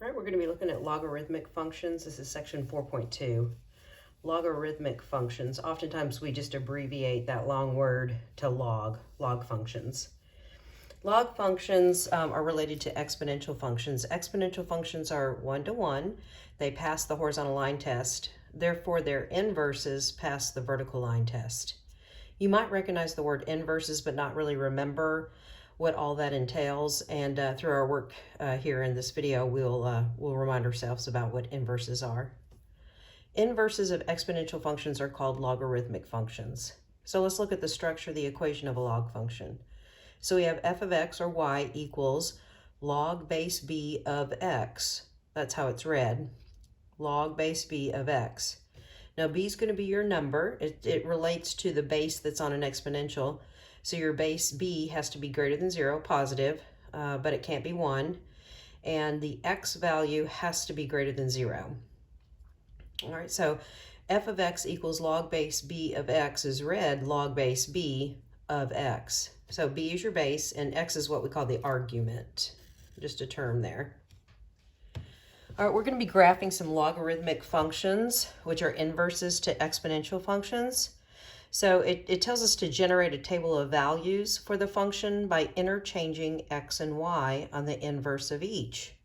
All right, we're going to be looking at logarithmic functions. This is section 4.2. Logarithmic functions. Oftentimes we just abbreviate that long word to log functions. Log functions are related to exponential functions. Exponential functions are one-to-one. They pass the horizontal line test. Therefore, their inverses pass the vertical line test. You might recognize the word inverses, but not really remember what all that entails. And through our work here in this video, we'll remind ourselves about what inverses are. Inverses of exponential functions are called logarithmic functions. So let's look at the structure of the equation of a log function. So we have f of x or y equals log base b of x. That's how it's read, log base b of x. Now b is going to be your number. It relates to the base that's on an exponential. So your base b has to be greater than 0, positive, but it can't be 1. And the x value has to be greater than 0. All right, so f of x equals log base b of x is read log base b of x. So b is your base and x is what we call the argument, just a term there. All right, we're going to be graphing some logarithmic functions, which are inverses to exponential functions. So it tells us to generate a table of values for the function by interchanging x and y on the inverse of each.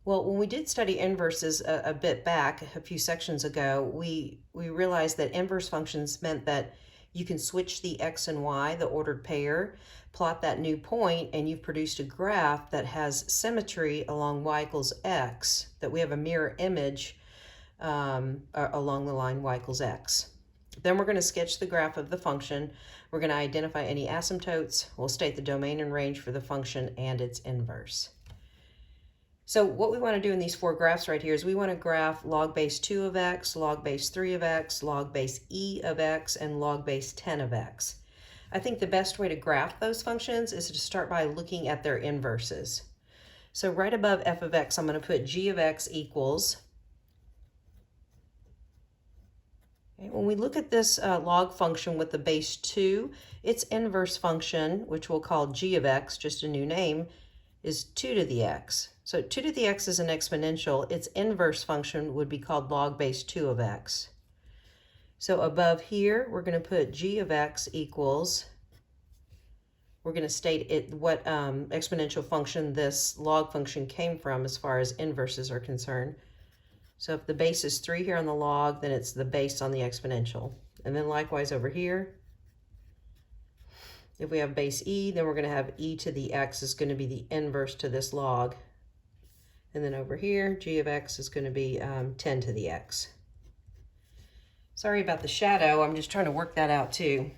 Well, when we did study inverses a bit back, a few sections ago, we realized that inverse functions meant that you can switch the x and y, the ordered pair, plot that new point, and you've produced a graph that has symmetry along y equals x, that we have a mirror image along the line y equals x. Then we're going to sketch the graph of the function. We're going to identify any asymptotes. We'll state the domain and range for the function and its inverse. So what we want to do in these four graphs right here is we want to graph log base 2 of x, log base 3 of x, log base e of x, and log base 10 of x. I think the best way to graph those functions is to start by looking at their inverses. So right above f of x, I'm going to put g of x equals. When we look at this log function with the base 2, its inverse function, which we'll call g of x, just a new name, is 2 to the x. So 2 to the x is an exponential. Its inverse function would be called log base 2 of x. So above here, we're going to put g of x equals, we're going to state what exponential function this log function came from as far as inverses are concerned. So if the base is 3 here on the log, then it's the base on the exponential. And then likewise over here, if we have base e, then we're going to have e to the x is going to be the inverse to this log. And then over here, g of x is going to be 10 to the x. Sorry about the shadow. I'm just trying to work that out too.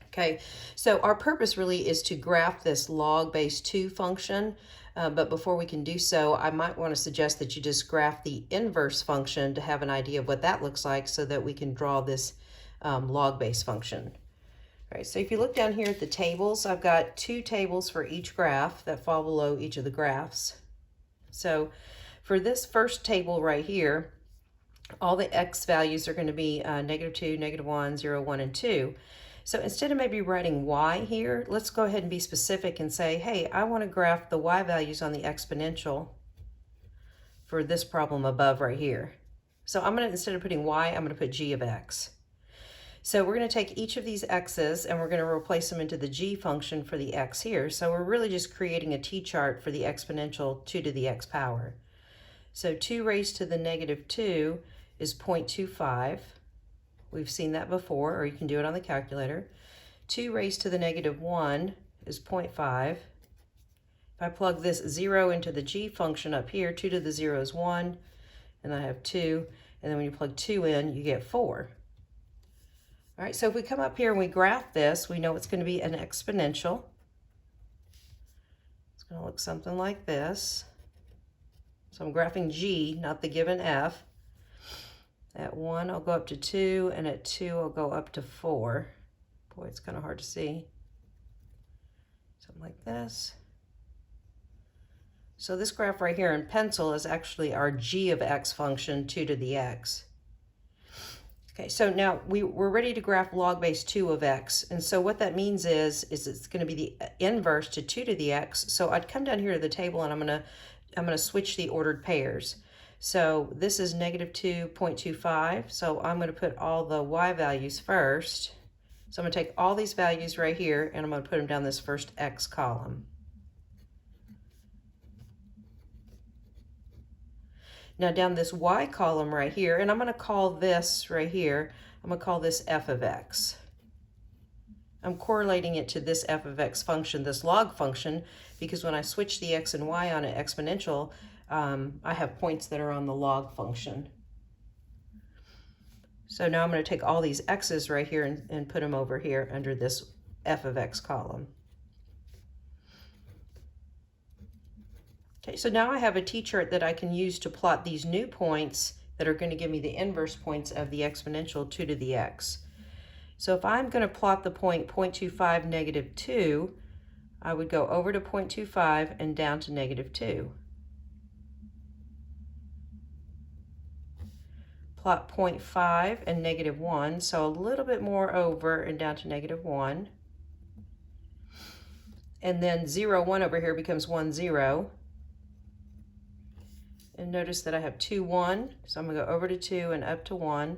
Okay, so our purpose really is to graph this log base 2 function. But before we can do so, I might want to suggest that you just graph the inverse function to have an idea of what that looks like so that we can draw this log base function. All right, so if you look down here at the tables, I've got 2 tables for each graph that fall below each of the graphs. So for this first table right here, all the x values are going to be -2, -1, 0, 1, and 2. So instead of maybe writing y here, let's go ahead and be specific and say, hey, I want to graph the y values on the exponential for this problem above right here. So I'm going to, instead of putting y, I'm going to put g of x. So we're going to take each of these x's and we're going to replace them into the g function for the x here. So we're really just creating a t-chart for the exponential 2 to the x power. So 2 raised to the -2 is 0.25. We've seen that before, or you can do it on the calculator. 2 raised to the -1 is 0.5. If I plug this 0 into the g function up here, 2 to the 0 is 1, and I have 2. And then when you plug 2 in, you get 4. All right, so if we come up here and we graph this, we know it's going to be an exponential. It's going to look something like this. So I'm graphing g, not the given f. At 1, I'll go up to 2, and at 2, I'll go up to 4. Boy, it's kind of hard to see. Something like this. So this graph right here in pencil is actually our g of x function, 2 to the x. Okay, so now we're ready to graph log base 2 of x. And so what that means is it's going to be the inverse to 2 to the x. So I'd come down here to the table and I'm going to I'm going to switch the ordered pairs. So this is negative 2.25. So I'm going to put all the y values first. So I'm going to take all these values right here and I'm going to put them down this first x column. Now down this y column right here, and I'm going to call this right here, I'm going to call this f of x. I'm correlating it to this f of x function, this log function, because when I switch the x and y on an exponential, I have points that are on the log function. So now I'm going to take all these x's right here and put them over here under this f of x column. Okay, so now I have a t-chart that I can use to plot these new points that are going to give me the inverse points of the exponential 2 to the x. So if I'm going to plot the point 0.25, negative 2, I would go over to 0.25 and down to negative 2. Plot 0.5 and negative 1, so a little bit more over and down to negative 1. And then 0, 1 over here becomes 1, 0. And notice that I have 2, 1, so I'm going to go over to 2 and up to 1,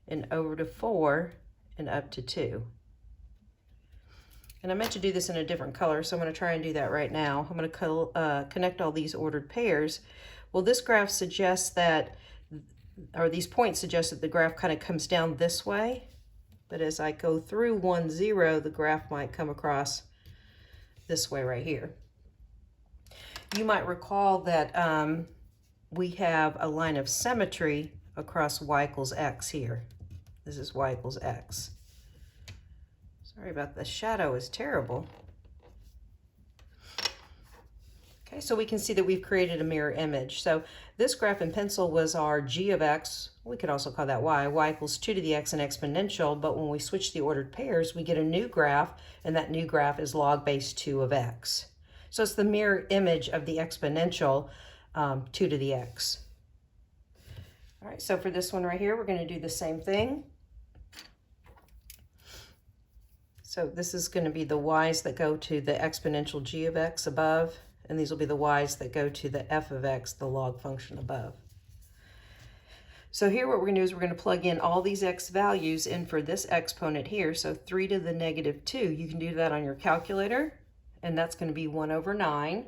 and over to 4 and up to 2. And I meant to do this in a different color, so I'm going to try and do that right now. I'm going to connect all these ordered pairs. Well, this graph suggests that, or these points suggest that the graph kind of comes down this way. But as I go through 1, 0, the graph might come across this way right here. You might recall that we have a line of symmetry across y equals x here. This is y equals x. Sorry about the shadow, is terrible. Okay, so we can see that we've created a mirror image. So this graph in pencil was our g of x. We could also call that y equals 2 to the x and exponential, but when we switch the ordered pairs, we get a new graph, and that new graph is log base 2 of x. So it's the mirror image of the exponential 2 to the x. All right, so for this one right here, we're going to do the same thing. So this is going to be the y's that go to the exponential g of x above, and these will be the y's that go to the f of x, the log function above. So here what we're going to do is we're going to plug in all these x values in for this exponent here. So 3 to the negative 2, you can do that on your calculator, and that's going to be 1 over 9.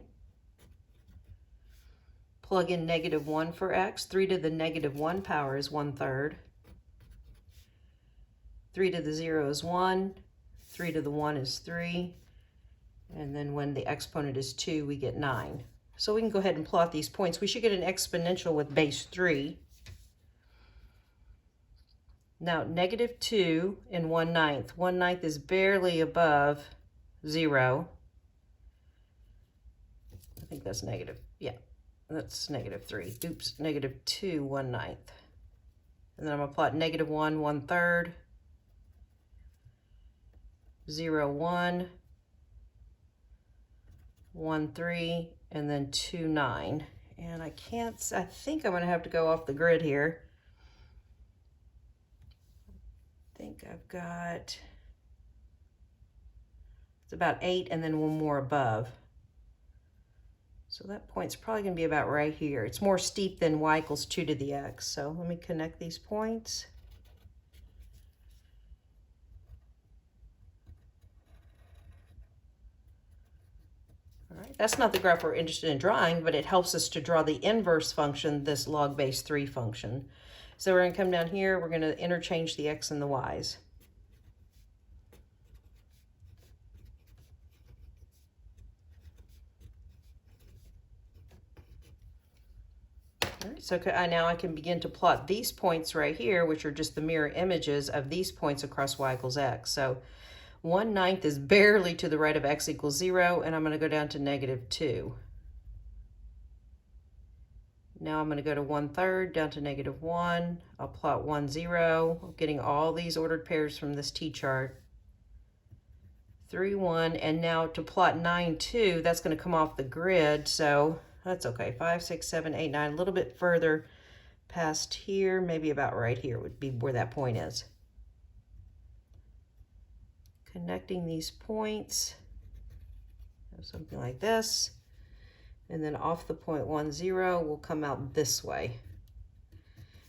Plug in negative 1 for x. 3 to the negative 1 power is 1/3. 3 to the 0 is 1. 3 to the 1 is 3. And then when the exponent is 2, we get 9. So we can go ahead and plot these points. We should get an exponential with base 3. Now, negative 2 and 1/9. 1/9 is barely above 0. I think that's negative. Yeah, that's negative 3. Oops, negative 2, 1/9. And then I'm going to plot negative 1, 1/3. 0, 1, 1, 3, and then 2, 9. And I think I'm going to have to go off the grid here. I think I've got, it's about 8 and then one more above. So that point's probably going to be about right here. It's more steep than y equals 2 to the x. So let me connect these points. All right, that's not the graph we're interested in drawing, but it helps us to draw the inverse function, this log base 3 function. So we're going to come down here, we're going to interchange the x and the y's. All right, so now I can begin to plot these points right here, which are just the mirror images of these points across y equals x. So 1/9 is barely to the right of x equals 0, and I'm going to go down to negative 2. Now I'm going to go to 1/3 down to negative 1. I'll plot 1, 0. I'm getting all these ordered pairs from this t-chart. 3, 1, and now to plot 9, 2, that's going to come off the grid, so that's okay. 5, 6, 7, 8, 9, a little bit further past here, maybe about right here would be where that point is. Connecting these points, something like this. and then off the point 1, 0 will come out this way.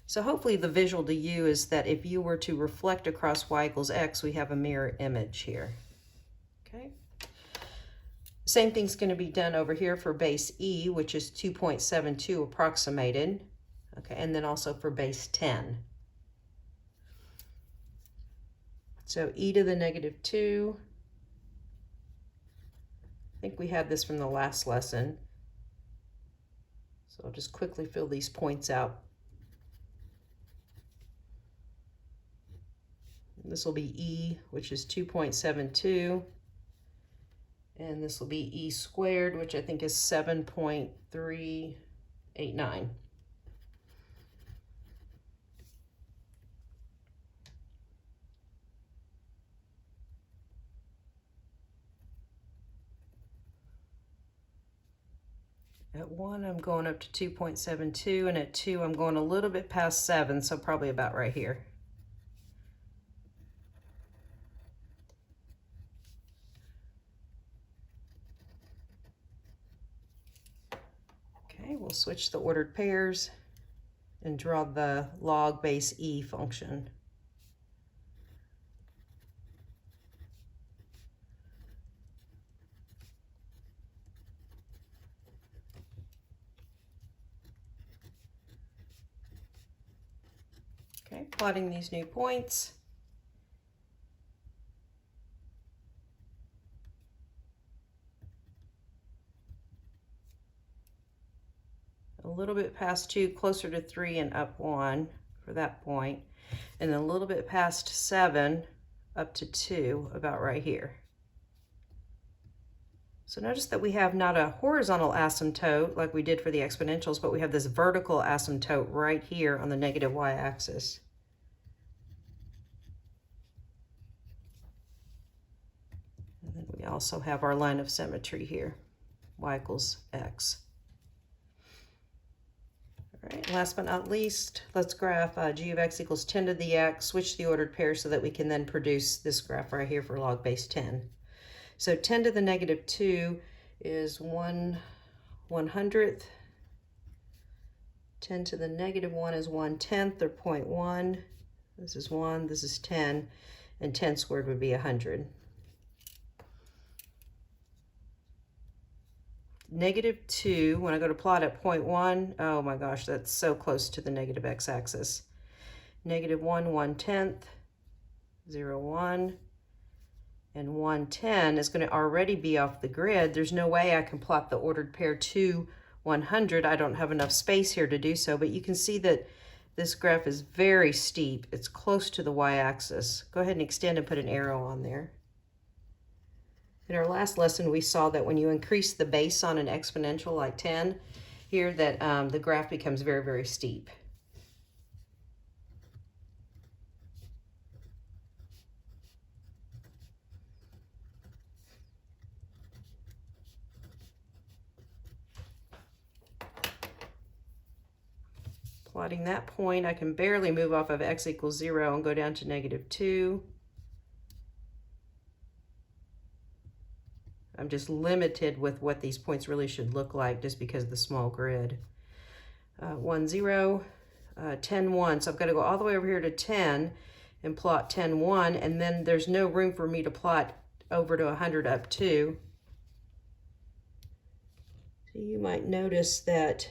So hopefully the visual to you is that if you were to reflect across y equals x, we have a mirror image here. Okay. Same thing's going to be done over here for base e, which is 2.72 approximated. Okay, and then also for base 10. So e to the negative 2. I think we had this from the last lesson. So I'll just quickly fill these points out. This will be e, which is 2.72. And this will be e squared, which I think is 7.389. At 1, I'm going up to 2.72, and at 2, I'm going a little bit past 7, so probably about right here. Okay, we'll switch the ordered pairs and draw the log base e function. Okay, plotting these new points. A little bit past 2, closer to 3, and up 1 for that point. And then a little bit past 7, up to 2, about right here. So notice that we have not a horizontal asymptote like we did for the exponentials, but we have this vertical asymptote right here on the negative y-axis. And then we also have our line of symmetry here, y equals x. All right, last but not least, let's graph g of x equals 10 to the x, switch the ordered pair so that we can then produce this graph right here for log base 10. So 10 to the negative 2 is 1/100th. 10 to the negative 1 is 1/10, or 0.1. This is 1, this is 10, and 10 squared would be 100. Negative 2, when I go to plot at 0.1, oh my gosh, that's so close to the negative x-axis. Negative 1, 1/10, 0, 1. And 110 is going to already be off the grid. There's no way I can plot the ordered pair to 100. I don't have enough space here to do so, but you can see that this graph is very steep. It's close to the y-axis. Go ahead and extend and put an arrow on there. In our last lesson, we saw that when you increase the base on an exponential like 10, here that the graph becomes very, very steep. Plotting that point, I can barely move off of x equals 0 and go down to negative 2. I'm just limited with what these points really should look like just because of the small grid. 1, 0, 10, 1. So I've got to go all the way over here to 10 and plot 10, 1, and then there's no room for me to plot over to 100 up 2. So you might notice that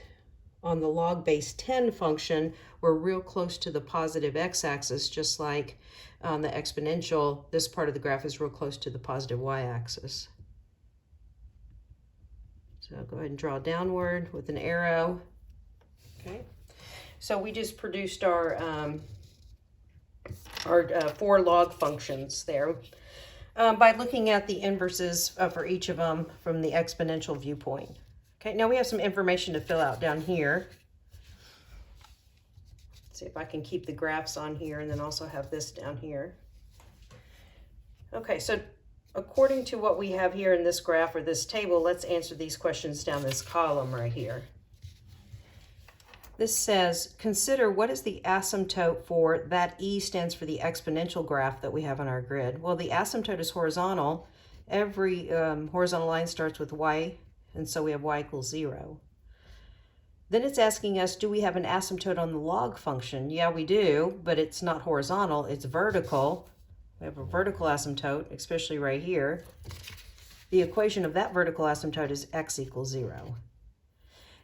on the log base 10 function, we're real close to the positive x-axis, just like on the exponential, this part of the graph is real close to the positive y-axis. So I'll go ahead and draw downward with an arrow. Okay, so we just produced our 4 log functions there by looking at the inverses for each of them from the exponential viewpoint. Okay, now we have some information to fill out down here. Let's see if I can keep the graphs on here and then also have this down here. Okay, so according to what we have here in this graph or this table, let's answer these questions down this column right here. This says, consider what is the asymptote for that e stands for the exponential graph that we have on our grid. Well, the asymptote is horizontal. Every horizontal line starts with y and so we have y equals 0. Then it's asking us, do we have an asymptote on the log function? Yeah, we do, but it's not horizontal, it's vertical. We have a vertical asymptote, especially right here. The equation of that vertical asymptote is x equals 0.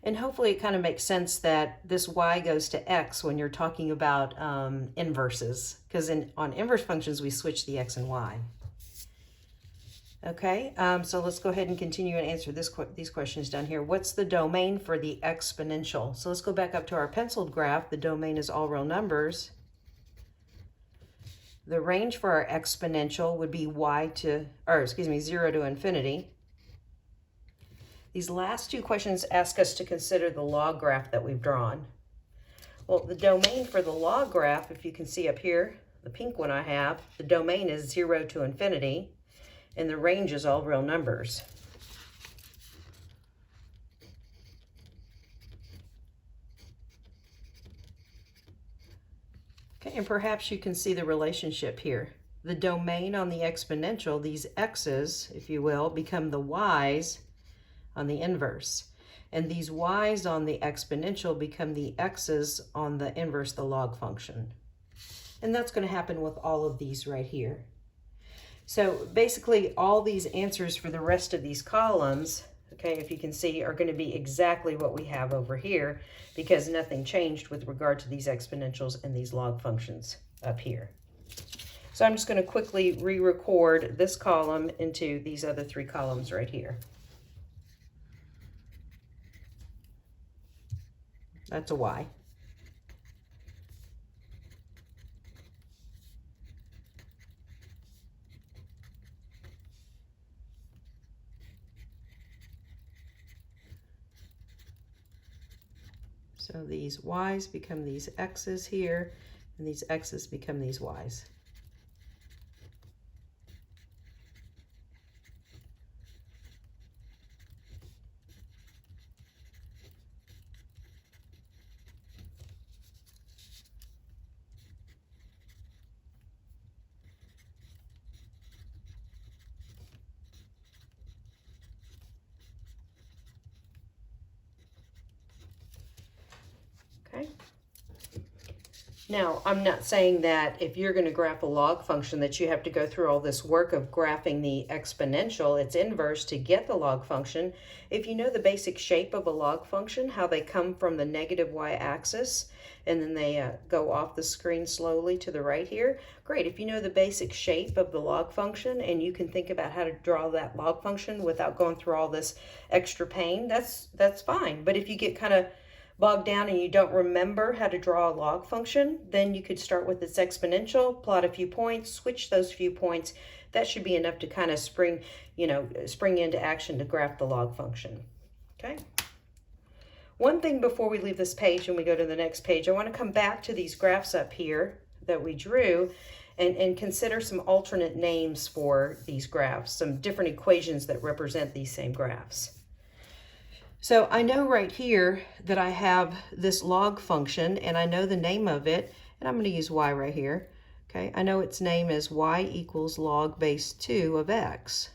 And hopefully it kind of makes sense that this y goes to x when you're talking about inverses, because on inverse functions we switch the x and y. Okay, so let's go ahead and continue and answer these questions down here. What's the domain for the exponential? So let's go back up to our penciled graph. The domain is all real numbers. The range for our exponential would be 0 to infinity. These last two questions ask us to consider the log graph that we've drawn. Well, the domain for the log graph, if you can see up here, the pink one I have, the domain is 0 to infinity, and the range is all real numbers. Okay, and perhaps you can see the relationship here. The domain on the exponential, these x's, if you will, become the y's on the inverse. And these y's on the exponential become the x's on the inverse, the log function. And that's going to happen with all of these right here. So basically all these answers for the rest of these columns, okay, if you can see, are going to be exactly what we have over here, because nothing changed with regard to these exponentials and these log functions up here. So I'm just going to quickly re-record this column into these other three columns right here. That's a y. So these y's become these x's here, and these x's become these y's. Okay. Now, I'm not saying that if you're going to graph a log function that you have to go through all this work of graphing the exponential, its inverse, to get the log function. If you know the basic shape of a log function, how they come from the negative y-axis, and then they go off the screen slowly to the right here, great. If you know the basic shape of the log function and you can think about how to draw that log function without going through all this extra pain, that's fine. But if you get kind of bogged down and you don't remember how to draw a log function, then you could start with its exponential, plot a few points, switch those few points. That should be enough to kind of spring into action to graph the log function. Okay. One thing before we leave this page and we go to the next page, I want to come back to these graphs up here that we drew and consider some alternate names for these graphs, some different equations that represent these same graphs. So I know right here that I have this log function and I know the name of it, and I'm going to use y right here. Okay, I know its name is y equals log base 2 of x.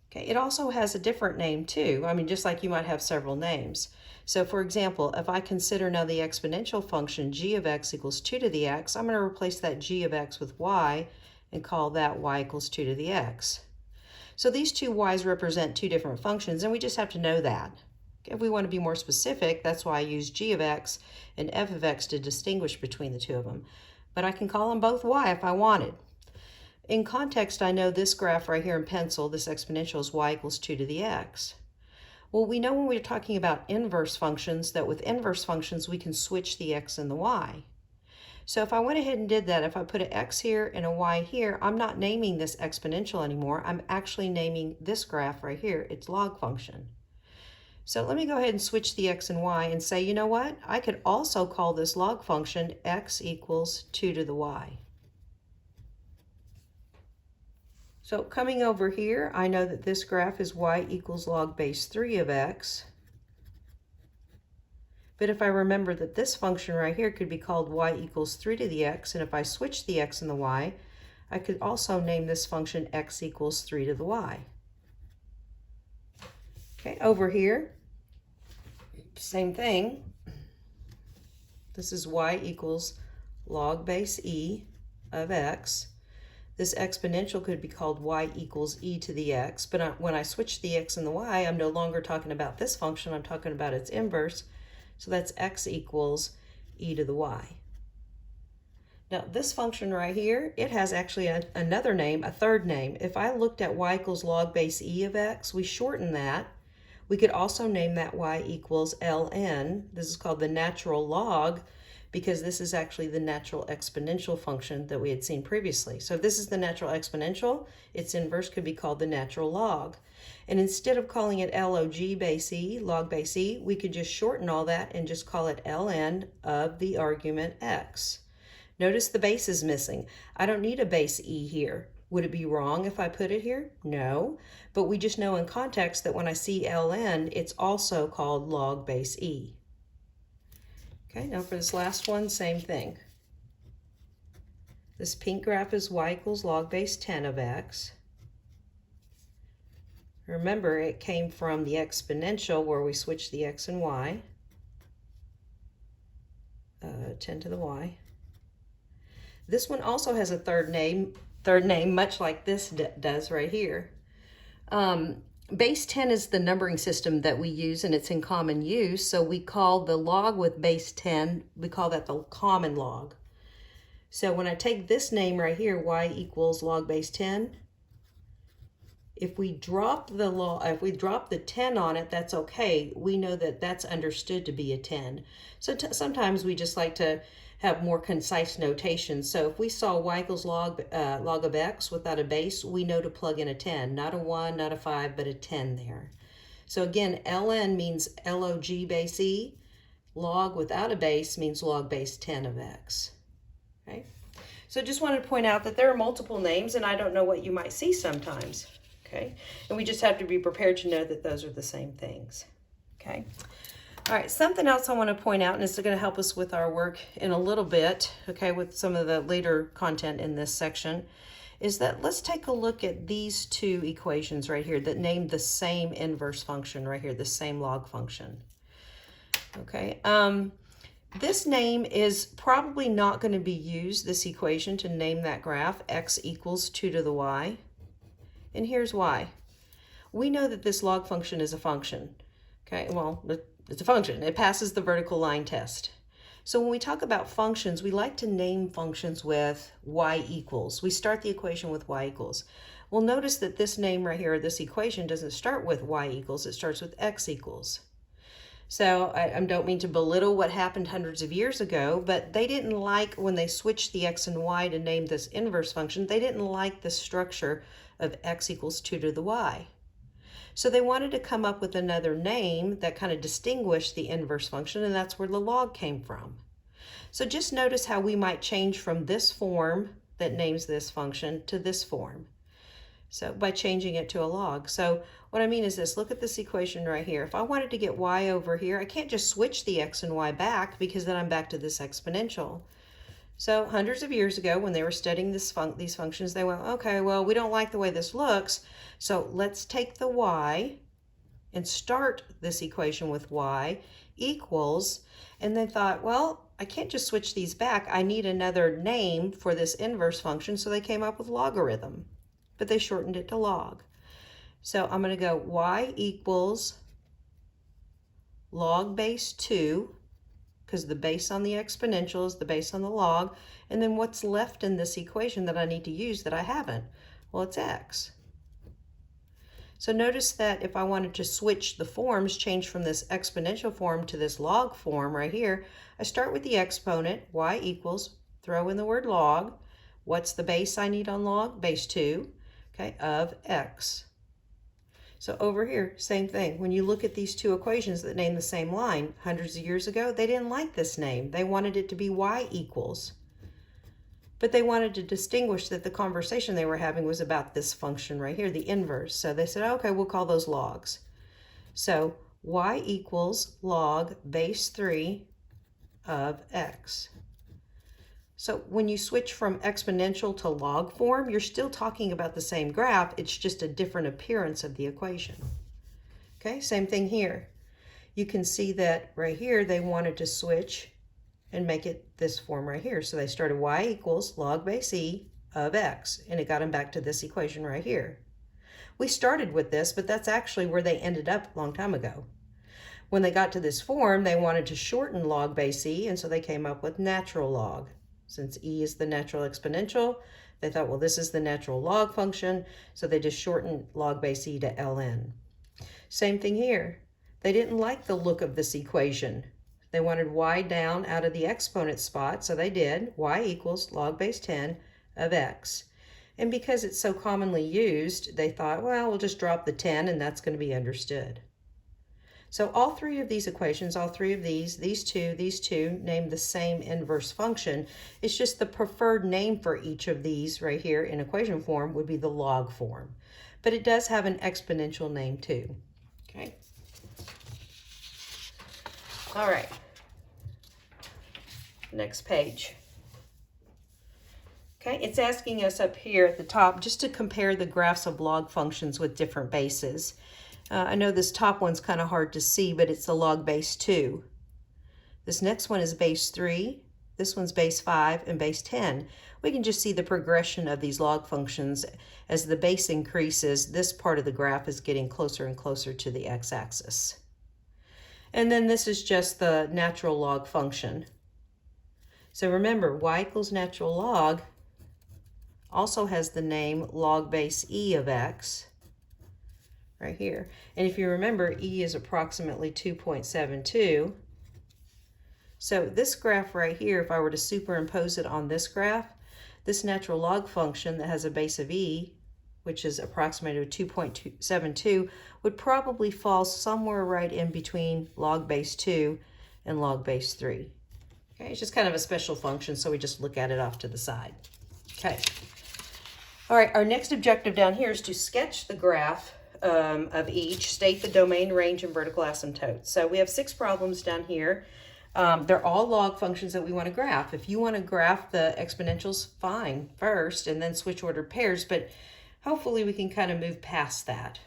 Okay, it also has a different name too. I mean, just like you might have several names. So for example, if I consider now the exponential function g of x equals 2 to the x, I'm going to replace that g of x with y and call that y equals 2 to the x. So these two y's represent two different functions, and we just have to know that. If we want to be more specific, that's why I use g of x and f of x to distinguish between the two of them. But I can call them both y if I wanted. In context, I know this graph right here in pencil, this exponential, is y equals 2 to the x. Well, we know when we're talking about inverse functions that with inverse functions we can switch the x and the y. So if I went ahead and did that, if I put an x here and a y here, I'm not naming this exponential anymore. I'm actually naming this graph right here its log function. So let me go ahead and switch the x and y and say, you know what? I could also call this log function x equals 2 to the y. So coming over here, I know that this graph is y equals log base 3 of x. But if I remember that this function right here could be called y equals 3 to the x, and if I switch the x and the y, I could also name this function x equals 3 to the y. Okay, over here, same thing. This is y equals log base e of x. This exponential could be called y equals e to the x, but when I switch the x and the y, I'm no longer talking about this function, I'm talking about its inverse. So that's x equals e to the y. Now this function right here, it has actually another name, a third name. If I looked at y equals log base e of x, we shorten that. We could also name that y equals ln. This is called the natural log because this is actually the natural exponential function that we had seen previously. So if this is the natural exponential, its inverse could be called the natural log. And instead of calling it log base e, log base e, we could just shorten all that and just call it ln of the argument x. Notice the base is missing. I don't need a base e here. Would it be wrong if I put it here? No, but we just know in context that when I see ln, it's also called log base e. Okay, now for this last one, same thing. This pink graph is y equals log base 10 of x. Remember, it came from the exponential where we switched the x and y. 10 to the y. This one also has a third name, much like this does right here. Base 10 is the numbering system that we use, and it's in common use. So we call the log with base 10, we call that the common log. So when I take this name right here, y equals log base 10, if we drop the 10 on it, that's okay. We know that that's understood to be a 10. So sometimes we just like to have more concise notation. So if we saw y equals log of x without a base, we know to plug in a 10, not a 1, not a 5, but a 10 there. So again, ln means log base e. Log without a base means log base 10 of x. Okay? So just wanted to point out that there are multiple names, and I don't know what you might see sometimes. Okay? And we just have to be prepared to know that those are the same things. Okay? All right, something else I want to point out, and it's going to help us with our work in a little bit, okay, with some of the later content in this section, is that let's take a look at these two equations right here that name the same inverse function right here, the same log function. Okay, this name is probably not going to be used, this equation, to name that graph, x equals 2 to the y. And here's why. We know that this log function is a function. Okay, well, it's a function. It passes the vertical line test. So when we talk about functions, we like to name functions with y equals. We start the equation with y equals. Well, notice that this name right here, this equation, doesn't start with y equals. It starts with x equals. So I don't mean to belittle what happened hundreds of years ago, but they didn't like, when they switched the x and y to name this inverse function, they didn't like the structure of x equals 2 to the y. So they wanted to come up with another name that kind of distinguished the inverse function, and that's where the log came from. So just notice how we might change from this form that names this function to this form. So by changing it to a log. So what I mean is this, look at this equation right here. If I wanted to get y over here, I can't just switch the x and y back because then I'm back to this exponential. So hundreds of years ago, when they were studying these functions, they went, okay, well, we don't like the way this looks, so let's take the y and start this equation with y equals, and they thought, well, I can't just switch these back. I need another name for this inverse function, so they came up with logarithm, but they shortened it to log. So I'm going to go y equals log base 2, because the base on the exponential is the base on the log, and then what's left in this equation that I need to use that I haven't? Well, it's x. So notice that if I wanted to switch the forms, change from this exponential form to this log form right here, I start with the exponent, y equals, throw in the word log. What's the base I need on log? Base 2, okay, of x. So over here, same thing. When you look at these two equations that name the same line, hundreds of years ago, they didn't like this name. They wanted it to be y equals. But they wanted to distinguish that the conversation they were having was about this function right here, the inverse. So they said, okay, we'll call those logs. So y equals log base 3 of x. So when you switch from exponential to log form, you're still talking about the same graph. It's just a different appearance of the equation. Okay, same thing here. You can see that right here they wanted to switch and make it this form right here. So they started y equals log base e of x, and it got them back to this equation right here. We started with this, but that's actually where they ended up a long time ago. When they got to this form, they wanted to shorten log base e, and so they came up with natural log. Since e is the natural exponential, they thought, well, this is the natural log function, so they just shortened log base e to ln. Same thing here. They didn't like the look of this equation. They wanted y down out of the exponent spot, so they did y equals log base 10 of x. And because it's so commonly used, they thought, well, we'll just drop the 10 and that's going to be understood. So all three of these equations, all three of these two, name the same inverse function. It's just the preferred name for each of these right here in equation form would be the log form. But it does have an exponential name too. Okay. All right. Next page. Okay, it's asking us up here at the top just to compare the graphs of log functions with different bases. I know this top one's kind of hard to see, but it's a log base 2. This next one is base 3. This one's base 5 and base 10. We can just see the progression of these log functions. As the base increases, this part of the graph is getting closer and closer to the x-axis. And then this is just the natural log function. So remember, y equals natural log also has the name log base e of x right here. And if you remember, e is approximately 2.72. So this graph right here, if I were to superimpose it on this graph, this natural log function that has a base of e, which is approximated to 2.72, would probably fall somewhere right in between log base 2 and log base 3. Okay, it's just kind of a special function, so we just look at it off to the side. Okay. All right, our next objective down here is to sketch the graph of each, state the domain, range, and vertical asymptotes. So we have 6 problems down here. They're all log functions that we want to graph. If you want to graph the exponentials, fine, first, and then switch order pairs, but hopefully we can kind of move past that.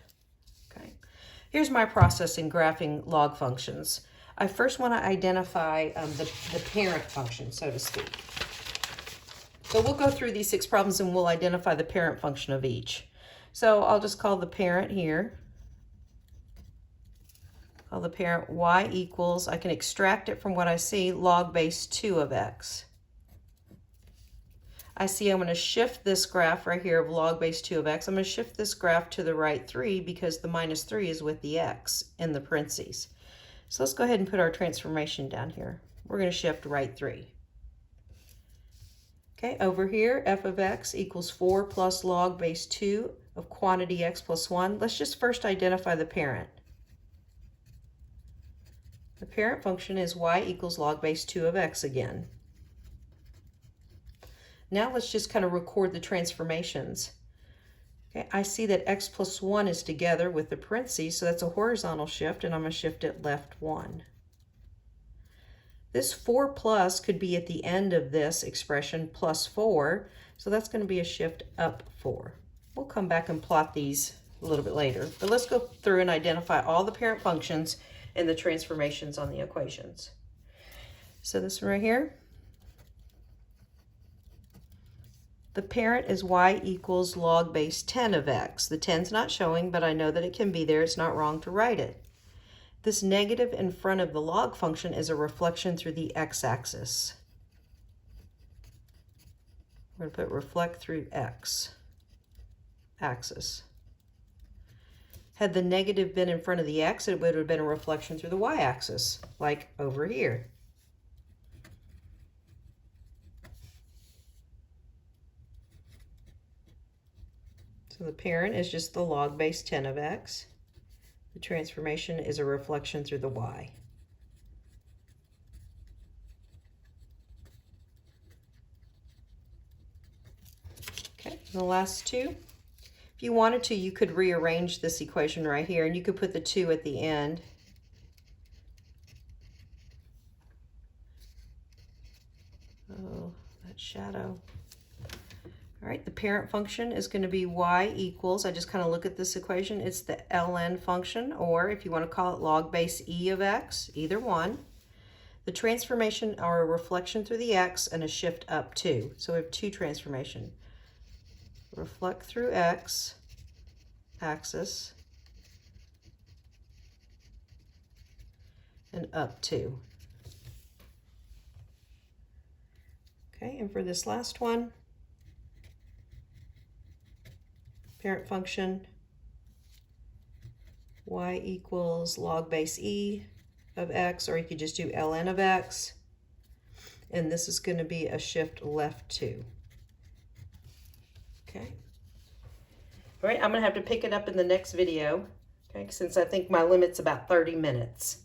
Okay. Here's my process in graphing log functions. I first want to identify the parent function, so to speak. So we'll go through these 6 problems and we'll identify the parent function of each. So I'll just call the parent here. Call the parent y equals, I can extract it from what I see, log base 2 of x. I see I'm going to shift this graph right here of log base 2 of x. I'm going to shift this graph to the right 3 because the minus 3 is with the x in the parentheses. So let's go ahead and put our transformation down here. We're going to shift right 3. Okay, over here, f of x equals 4 plus log base 2 of quantity x plus 1. Let's just first identify the parent. The parent function is y equals log base 2 of x again. Now let's just kind of record the transformations. Okay, I see that x plus 1 is together with the parentheses, so that's a horizontal shift, and I'm going to shift it left 1. This 4 plus could be at the end of this expression plus 4, so that's going to be a shift up 4. We'll come back and plot these a little bit later, but let's go through and identify all the parent functions and the transformations on the equations. So this one right here, the parent is y equals log base 10 of x. The 10's not showing, but I know that it can be there. It's not wrong to write it. This negative in front of the log function is a reflection through the x-axis. We're going to put reflect through x-axis. Had the negative been in front of the x, it would have been a reflection through the y-axis, like over here. So the parent is just the log base 10 of x. The transformation is a reflection through the y. Okay, and the last 2. If you wanted to, you could rearrange this equation right here, and you could put the 2 at the end. Oh, that shadow. All right, the parent function is going to be y equals, I just kind of look at this equation, it's the ln function, or if you want to call it log base e of x, either one. The transformation or a reflection through the x and a shift up 2. So we have two transformation. Reflect through x axis and up 2. Okay, and for this last one, parent function y equals log base e of x, or you could just do ln of x, and this is going to be a shift left 2. Okay. All right, I'm going to have to pick it up in the next video, okay, since I think my limit's about 30 minutes.